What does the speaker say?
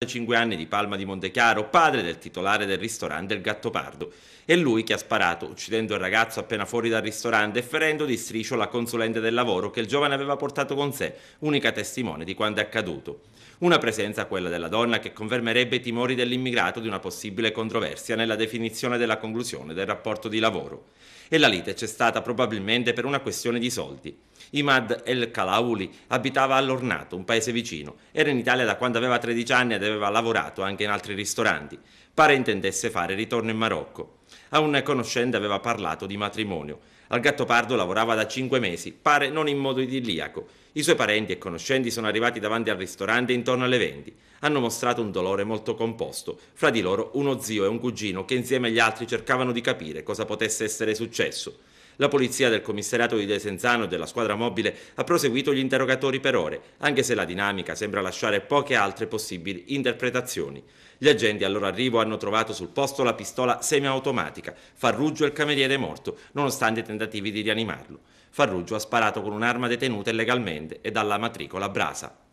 5 anni di Palma di Montechiaro, padre del titolare del ristorante Il Gattopardo. È lui che ha sparato, uccidendo il ragazzo appena fuori dal ristorante e ferendo di striscio la consulente del lavoro che il giovane aveva portato con sé, unica testimone di quanto è accaduto. Una presenza, quella della donna, che confermerebbe i timori dell'immigrato di una possibile controversia nella definizione della conclusione del rapporto di lavoro. E la lite c'è stata probabilmente per una questione di soldi. Imad El Kalaouli abitava a Lornato, un paese vicino. Era in Italia da quando aveva 13 anni ed aveva lavorato anche in altri ristoranti. Pare intendesse fare ritorno in Marocco. A un conoscente aveva parlato di matrimonio. Al Gattopardo lavorava da 5 mesi, pare non in modo idilliaco. I suoi parenti e conoscenti sono arrivati davanti al ristorante intorno alle 20. Hanno mostrato un dolore molto composto, fra di loro uno zio e un cugino che insieme agli altri cercavano di capire cosa potesse essere successo. La polizia del commissariato di Desenzano e della squadra mobile ha proseguito gli interrogatori per ore, anche se la dinamica sembra lasciare poche altre possibili interpretazioni. Gli agenti al loro arrivo hanno trovato sul posto la pistola semiautomatica. Farruggio è il cameriere morto, nonostante i tentativi di rianimarlo. Farruggio ha sparato con un'arma detenuta illegalmente e dalla matricola Brasa.